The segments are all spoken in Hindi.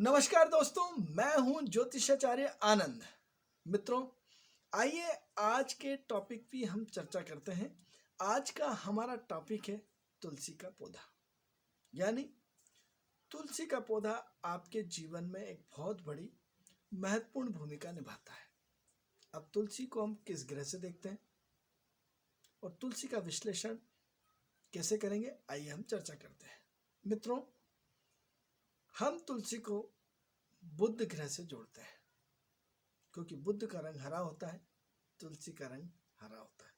नमस्कार दोस्तों, मैं हूं ज्योतिषाचार्य आनंद। मित्रों, आइए आज के टॉपिक पे हम चर्चा करते हैं। आज का हमारा टॉपिक है तुलसी का पौधा। यानी तुलसी का पौधा आपके जीवन में एक बहुत बड़ी महत्वपूर्ण भूमिका निभाता है। अब तुलसी को हम किस ग्रह से देखते हैं और तुलसी का विश्लेषण कैसे करेंगे, आइए हम चर्चा करते हैं। मित्रों, हम तुलसी को बुध ग्रह से जोड़ते हैं क्योंकि बुध का रंग हरा होता है, तुलसी का रंग हरा होता है।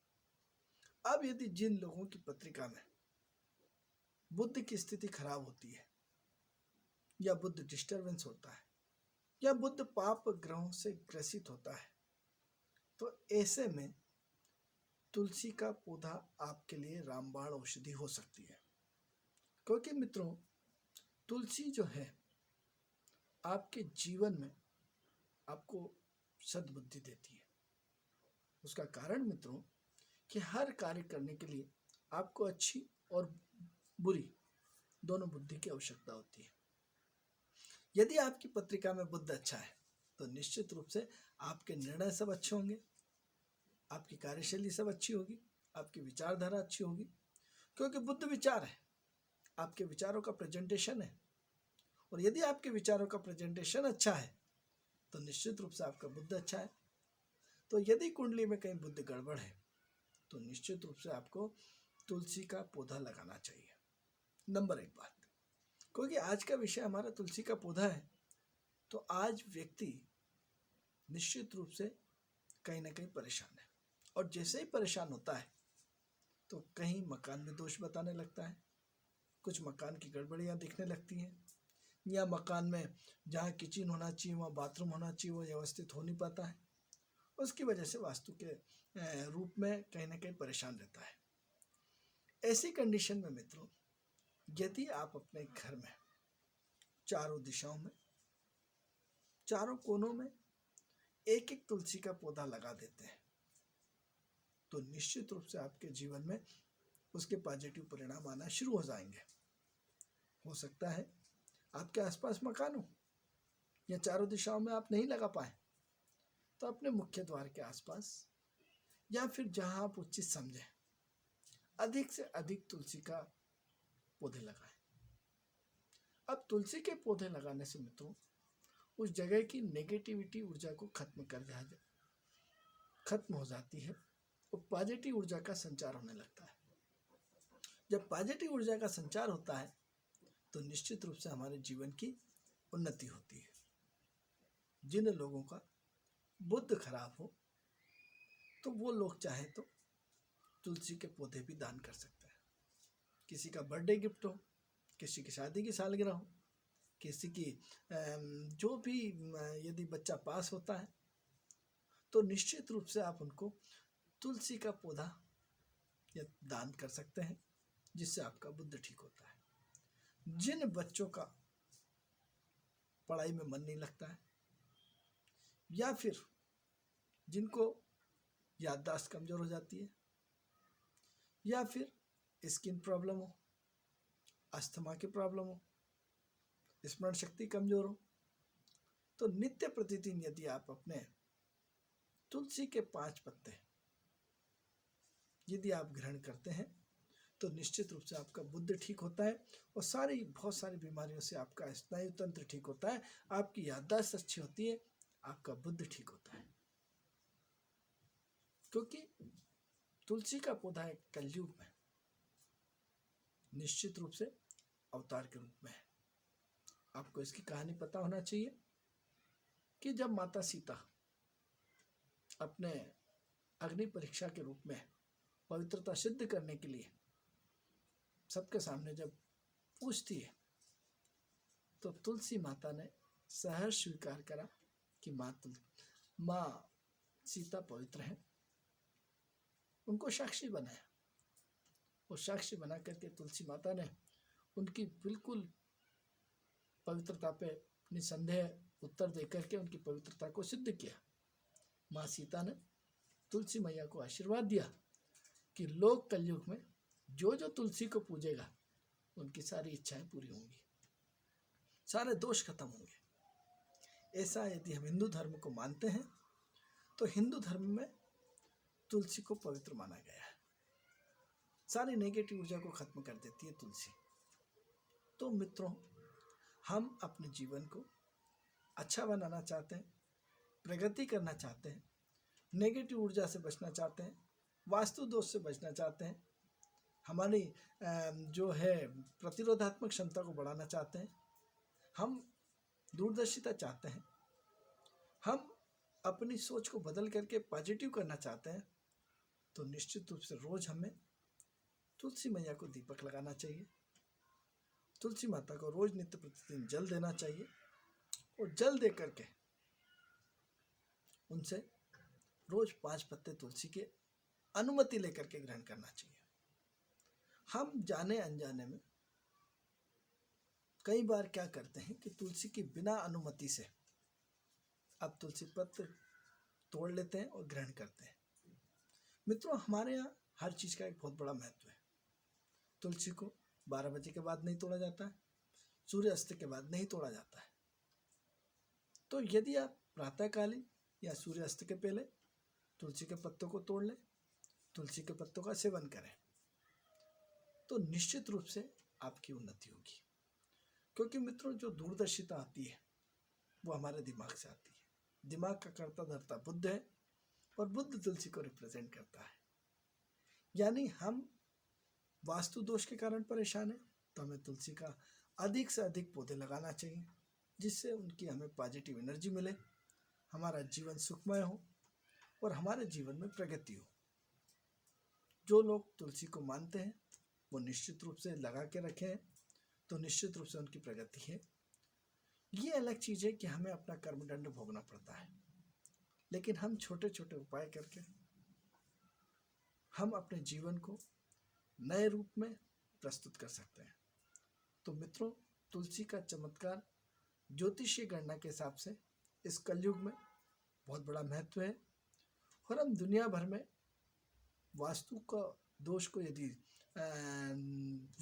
अब यदि जिन लोगों की पत्रिका में बुध की स्थिति खराब होती है या बुध डिस्टर्बेंस होता है या बुध पाप ग्रहों से ग्रसित होता है, तो ऐसे में तुलसी का पौधा आपके लिए रामबाण औषधि हो सकती है। क्योंकि मित्रों, तुलसी जो है आपके जीवन में आपको सद्बुद्धि देती है। उसका कारण मित्रों कि हर कार्य करने के लिए आपको अच्छी और बुरी दोनों बुद्धि की आवश्यकता होती है। यदि आपकी पत्रिका में बुध अच्छा है तो निश्चित रूप से आपके निर्णय सब अच्छे होंगे, आपकी कार्यशैली सब अच्छी होगी, आपकी विचारधारा अच्छी होगी। क्योंकि बुध विचार है, आपके विचारों का प्रेजेंटेशन है। और यदि आपके विचारों का प्रेजेंटेशन अच्छा है तो निश्चित रूप से आपका बुध अच्छा है। तो यदि कुंडली में कहीं बुध गड़बड़ है तो निश्चित रूप से आपको तुलसी का पौधा लगाना चाहिए। नंबर एक बात, क्योंकि आज का विषय हमारा तुलसी का पौधा है, तो आज व्यक्ति निश्चित रूप से कहीं ना कहीं परेशान है। और जैसे ही परेशान होता है तो कहीं मकान में दोष बताने लगता है, कुछ मकान की गड़बड़ियाँ दिखने लगती हैं, या मकान में जहाँ किचन होना चाहिए वहाँ बाथरूम होना चाहिए वो व्यवस्थित हो नहीं पाता है। उसकी वजह से वास्तु के रूप में कहीं ना कहीं परेशान रहता है। ऐसी कंडीशन में मित्रों, यदि आप अपने घर में चारों दिशाओं में, चारों कोनों में एक एक तुलसी का पौधा लगा देते हैं तो निश्चित रूप से आपके जीवन में उसके पॉजिटिव परिणाम आना शुरू हो जाएंगे। हो सकता है आपके आसपास मकान हो या चारों दिशाओं में आप नहीं लगा पाए, तो अपने मुख्य द्वार के आसपास या फिर जहां आप उचित समझें अधिक से अधिक तुलसी का पौधे लगाएं। अब तुलसी के पौधे लगाने से मित्रों उस जगह की नेगेटिविटी ऊर्जा को खत्म हो जाती है और पॉजिटिव ऊर्जा का संचार होने लगता है। जब पॉजिटिव ऊर्जा का संचार होता है तो निश्चित रूप से हमारे जीवन की उन्नति होती है। जिन लोगों का बुध खराब हो तो वो लोग चाहे तो तुलसी के पौधे भी दान कर सकते हैं। किसी का बर्थडे गिफ्ट हो, किसी की शादी की सालगिरह हो, किसी की जो भी यदि बच्चा पास होता है तो निश्चित रूप से आप उनको तुलसी का पौधा या दान कर सकते हैं, जिससे आपका बुद्धि ठीक होता है। जिन बच्चों का पढ़ाई में मन नहीं लगता है या फिर जिनको याददाश्त कमजोर हो जाती है या फिर स्किन प्रॉब्लम हो, अस्थमा की प्रॉब्लम हो, स्मरण शक्ति कमजोर हो, तो नित्य प्रतिदिन यदि आप अपने तुलसी के 5 पत्ते यदि आप ग्रहण करते हैं तो निश्चित रूप से आपका बुद्धि ठीक होता है और बहुत सारी बीमारियों से आपका स्नायु तंत्र ठीक होता है, आपकी याददाश्त अच्छी होती है, आपका बुद्धि ठीक होता है। क्योंकि तुलसी का पौधा एक कलयुग में निश्चित रूप से अवतार के रूप में है। आपको इसकी कहानी पता होना चाहिए कि जब माता सीता अपने अग्नि परीक्षा के रूप में पवित्रता सिद्ध करने के लिए सबके सामने जब पूछती है तो तुलसी माता ने सहर्ष स्वीकार करा कि माँ सीता पवित्र है। उनको साक्षी बनाया और साक्षी बना करके तुलसी माता ने उनकी बिल्कुल पवित्रता पे निसंदेह उत्तर देकर के उनकी पवित्रता को सिद्ध किया। माँ सीता ने तुलसी मैया को आशीर्वाद दिया कि लोक कलयुग में जो जो तुलसी को पूजेगा उनकी सारी इच्छाएं पूरी होंगी, सारे दोष खत्म होंगे। ऐसा यदि हम हिंदू धर्म को मानते हैं तो हिंदू धर्म में तुलसी को पवित्र माना गया है। सारी नेगेटिव ऊर्जा को खत्म कर देती है तुलसी। तो मित्रों, हम अपने जीवन को अच्छा बनाना चाहते हैं, प्रगति करना चाहते हैं, नेगेटिव ऊर्जा से बचना चाहते हैं, वास्तु दोष से बचना चाहते हैं, हमारी जो है प्रतिरोधात्मक क्षमता को बढ़ाना चाहते हैं, हम दूरदर्शिता चाहते हैं, हम अपनी सोच को बदल करके पॉजिटिव करना चाहते हैं, तो निश्चित रूप से रोज हमें तुलसी मैया को दीपक लगाना चाहिए। तुलसी माता को रोज नित्य प्रतिदिन जल देना चाहिए और जल दे करके उनसे रोज 5 पत्ते तुलसी के अनुमति लेकर के ग्रहण करना चाहिए। हम जाने अनजाने में कई बार क्या करते हैं कि तुलसी की बिना अनुमति से अब तुलसी पत्र तोड़ लेते हैं और ग्रहण करते हैं। मित्रों, हमारे यहाँ हर चीज़ का एक बहुत बड़ा महत्व है। तुलसी को 12 बजे के बाद नहीं तोड़ा जाता है, सूर्यास्त के बाद नहीं तोड़ा जाता है। तो यदि आप प्रातःकालीन या सूर्यास्त के पहले तुलसी के पत्तों को तोड़ लें, तुलसी के पत्तों का सेवन करें, तो निश्चित रूप से आपकी उन्नति होगी। क्योंकि मित्रों, जो दूरदर्शिता आती है वो हमारे दिमाग से आती है। दिमाग का कर्ता धर्ता बुद्ध है और बुद्ध तुलसी को रिप्रेजेंट करता है। यानी हम वास्तु दोष के कारण परेशान हैं तो हमें तुलसी का अधिक से अधिक पौधे लगाना चाहिए, जिससे उनकी हमें पॉजिटिव एनर्जी मिले, हमारा जीवन सुखमय हो और हमारे जीवन में प्रगति हो। जो लोग तुलसी को मानते हैं वो निश्चित रूप से लगा के रखें, तो निश्चित रूप से उनकी प्रगति है। ये अलग चीज़ है कि हमें अपना कर्मदंड भोगना पड़ता है, लेकिन हम छोटे छोटे उपाय करके हम अपने जीवन को नए रूप में प्रस्तुत कर सकते हैं। तो मित्रों, तुलसी का चमत्कार ज्योतिषीय गणना के हिसाब से इस कलयुग में बहुत बड़ा महत्व है और हम दुनिया भर में वास्तु का दोष को यदि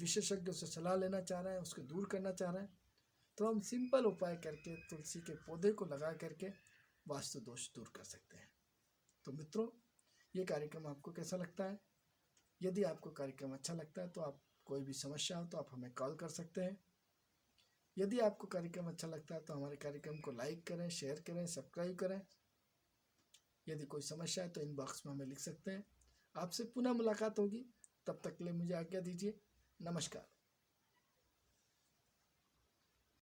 विशेषज्ञों से सलाह लेना चाह रहे हैं, उसको दूर करना चाह रहे हैं, तो हम सिंपल उपाय करके तुलसी के पौधे को लगा करके वास्तु दोष दूर कर सकते हैं। तो मित्रों, ये कार्यक्रम आपको कैसा लगता है? यदि आपको कार्यक्रम अच्छा लगता है तो आप कोई भी समस्या हो तो आप हमें कॉल कर सकते हैं। यदि आपको कार्यक्रम अच्छा लगता है तो हमारे कार्यक्रम को लाइक करें, शेयर करें, सब्सक्राइब करें। यदि कोई समस्या है तो इनबॉक्स में हमें लिख सकते हैं। आपसे पुनः मुलाकात होगी, तब तक के लिए मुझे आज्ञा दीजिए। नमस्कार।